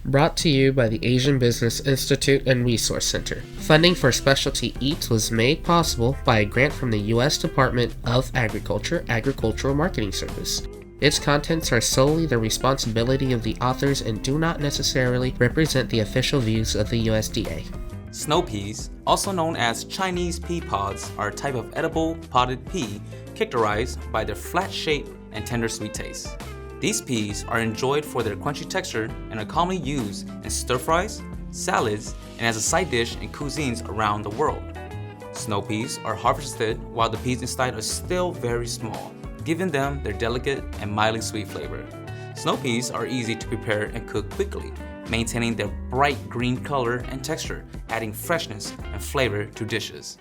Brought to you by the Asian Business Institute and Resource Center. Funding for Specialty Eats was made possible by a grant from the U.S. Department of Agriculture Agricultural Marketing Service. Its contents are solely the responsibility of the authors and do not necessarily represent the official views of the USDA. Snow peas, also known as Chinese pea pods, are a type of edible potted pea characterized by their flat shape and tender sweet taste. These peas are enjoyed for their crunchy texture and are commonly used in stir-fries, salads, and as a side dish in cuisines around the world. Snow peas are harvested while the peas inside are still very small, giving them their delicate and mildly sweet flavor. Snow peas are easy to prepare and cook quickly, maintaining their bright green color and texture, adding freshness and flavor to dishes.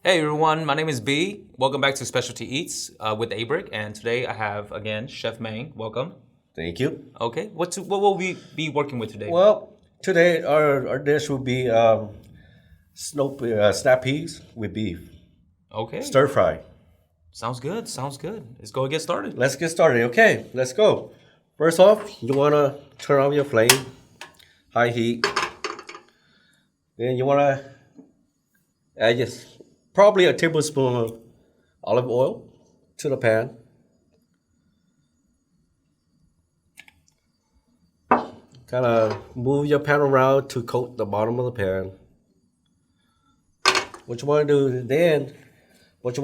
Hey everyone, my name is B. Welcome back to Specialty Eats with ABIRC, and today I have again Chef Meng. Welcome. Thank you. Okay, what will we be working with today? Well, today our dish will be snap peas with beef. Okay. Stir fry. Sounds good. Let's go and get started. Let's get started. Okay, let's go. First off, you want to turn on your flame, high heat. Then you want to add just probably a tablespoon of olive oil to the pan. Kind of move your pan around to coat the bottom of the pan. What you want to do then, is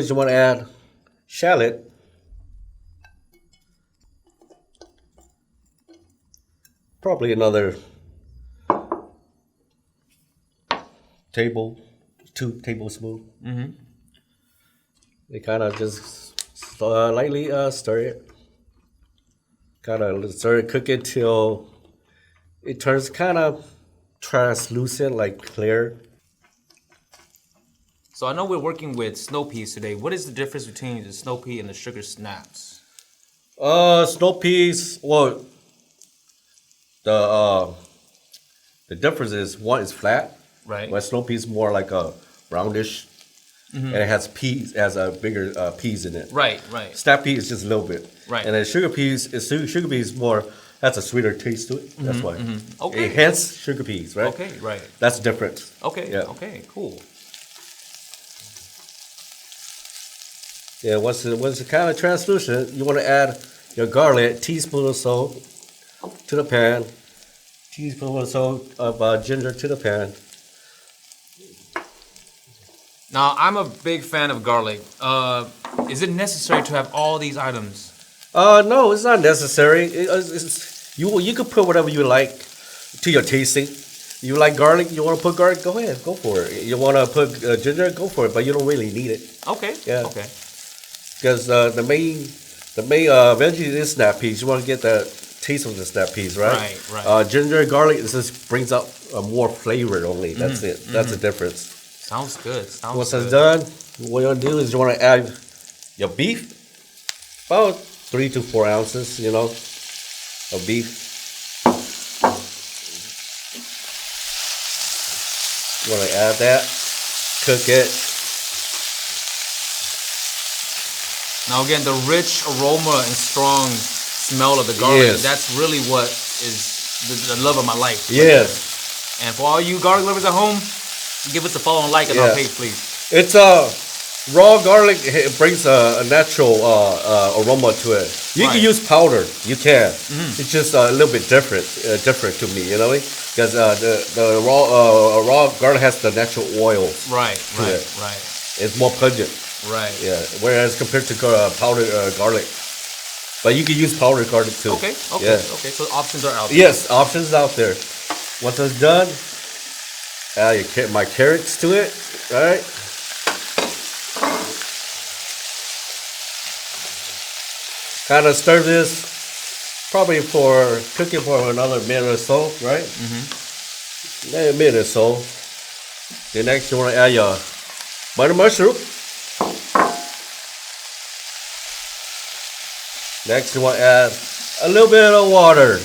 you want to add shallot. Probably another 2 tablespoons. Mm-hmm. They kind of just lightly stir it. Kind of stir it, cook it till it turns kind of translucent, like clear. So I know we're working with snow peas today. What is the difference between the snow pea and the sugar snaps? Snow peas. Well, the difference is one is flat. Right. Where snow peas more like a brownish, and it has bigger peas in it. Right. Snap pea is just a little bit. Right. And then sugar peas more has a sweeter taste to it. That's why. Okay. Hence sugar peas, right? Okay, right. That's the difference. Okay. Yeah. Okay. Cool. Yeah. Once it's kind of translucent, you want to add your garlic, teaspoon or so, to the pan. Teaspoon or so of ginger to the pan. Now, I'm a big fan of garlic. Is it necessary to have all these items? No, it's not necessary. You can put whatever you like to your tasting. You like garlic, you want to put garlic, go ahead, go for it. You want to put ginger, go for it, but you don't really need it. Okay. Yeah. Okay. Because the main veggie is snap peas. You want to get the taste of the snap peas, right? Right. Ginger, garlic, it just brings out more flavor only. That's it. That's the difference. Sounds good. Once that's done, what you want to do is you want to add your beef, about 3 to 4 ounces, of beef. You want to add that, cook it. Now again, the rich aroma and strong smell of the garlic, Yes. that's really what is the love of my life. Yes. And for all you garlic lovers at home, give us a follow and like on our page, please. It's raw garlic. It brings a natural aroma to it. You Right. can use powder. You can. It's just a little bit different to me, because the raw garlic has the natural oil. Right. It's more pungent. Right. Yeah. Whereas compared to powdered garlic, but you can use powdered garlic too. Okay. Yeah. Okay. So options are out there. Yes, options out there. Once it's done, add my carrots to it. All right. Kind of stir this probably for cooking for another minute or so, right? A minute or so. Then next you want to add your butter mushroom. Next you want to add a little bit of water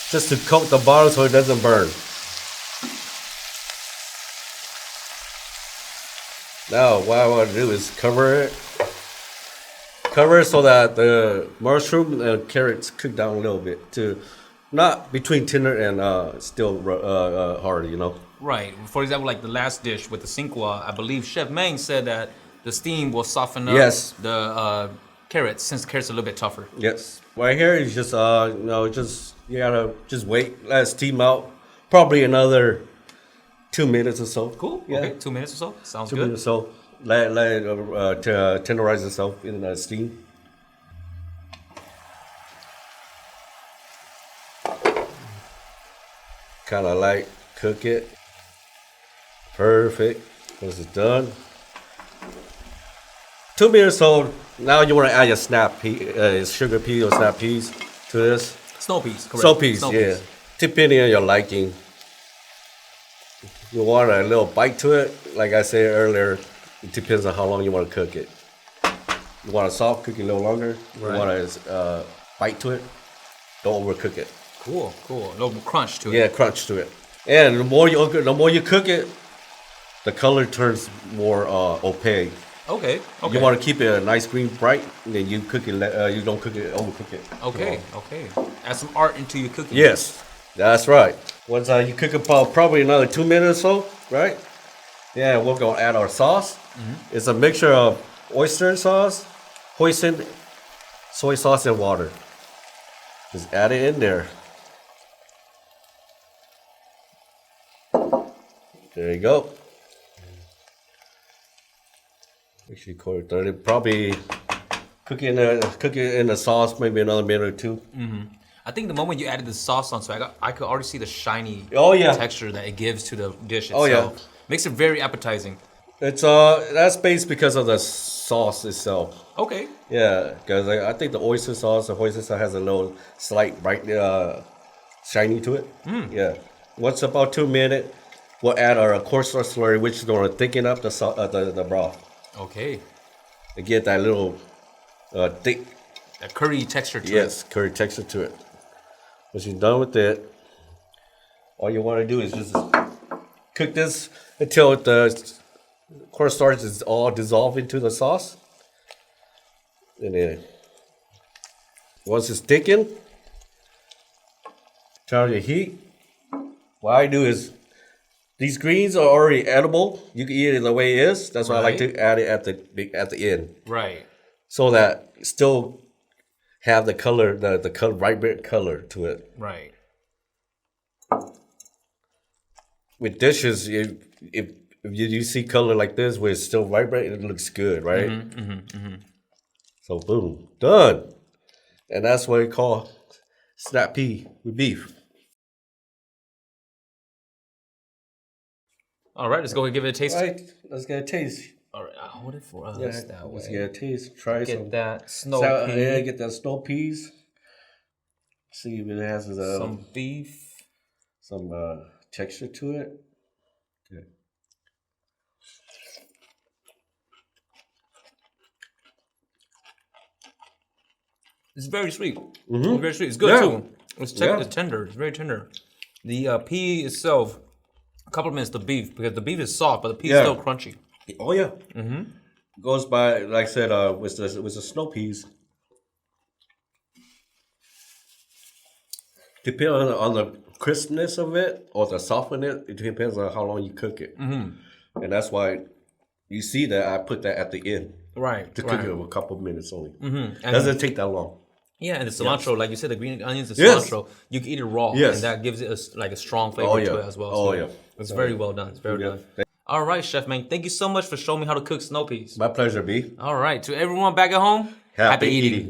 just to coat the bottom so it doesn't burn. Now what I want to do is cover it so that the mushroom and carrots cook down a little bit to not between tender and still hard, you know. Right. For example, like the last dish with the cinqua, I believe Chef Meng said that the steam will soften up Yes. the carrots, since the carrots are a little bit tougher. Yes. Right here is just just you gotta just wait, let it steam out. Probably another 2 minutes or so. Cool. Yeah. Okay. 2 minutes or so. Sounds 2 good. minutes or so. Let it tenderize itself in the steam. Kind of like cook it. Perfect. Once it's done. 2 minutes old. Now you want to add your sugar pea or snap peas to this. Snow peas, correct. Snow peas, yeah. Depending on your liking. You want a little bite to it. Like I said earlier, it depends on how long you want to cook it. You want a soft cook it a little longer. Right. You want a bite to it. Don't overcook it. Cool. A little crunch to it. Yeah, crunch to it. And the more you cook it, the color turns more opaque. Okay. You want to keep it a nice green bright, and then you cook it. You don't cook it, overcook it. Okay. Add some art into your cooking. Yes, that's right. Once you cook it for probably another 2 minutes or so, right? Yeah, we're gonna add our sauce. Mm-hmm. It's a mixture of oyster sauce, hoisin, soy sauce, and water. Just add it in there. There you go. Actually, quarter 30. Probably cook it in the sauce maybe another minute or two. Mm-hmm. I think the moment you added the sauce on, so I could already see the shiny texture that it gives to the dish itself. Oh yeah, makes it very appetizing. It's that's based because of the sauce itself. Okay. Yeah, because I think the oyster sauce has a little slight bright shiny to it. Yeah. Once about 2 minutes, we'll add our cornstarch slurry, which is going to thicken up the broth. Okay. To get that little thick. That curry texture to it. Yes, curry texture to it. Once you're done with it, all you want to do is just cook this until the cornstarch is all dissolved into the sauce. And then once it's thickened, turn on your heat. What I do is, these greens are already edible. You can eat it the way it is. That's why I like to add it at the end. Right. So that it still have the color, the vibrant color to it. Right. With dishes, if you see color like this where it's still vibrant, it looks good, right? So boom, done. And that's what we call snap pea with beef. All right, let's go and give it a taste. All right, let's get a taste. All right, I'll hold it for us that way. Let's get a taste. Try Get some. that snow pea. Yeah, get that snow peas. See if it has some beef. Some texture to it. Okay. It's very sweet. It's very sweet. It's good too. It's tender. It's very tender. The pea itself complements the beef because the beef is soft, but the pea is still crunchy. Oh yeah. Goes by, like I said, with the snow peas. Depending on the crispness of it or the softness, it depends on how long you cook it. And that's why you see that I put that at the end. Right. To cook it for a couple of minutes only. Doesn't take that long. Yeah, and the cilantro, like you said, the green onions, the cilantro, you can eat it raw, and that gives it a strong flavor to it as well. So it's very well done. It's very well done. All right, Chef Meng, thank you so much for showing me how to cook snow peas. My pleasure, B. All right, to everyone back at home, Happy eating.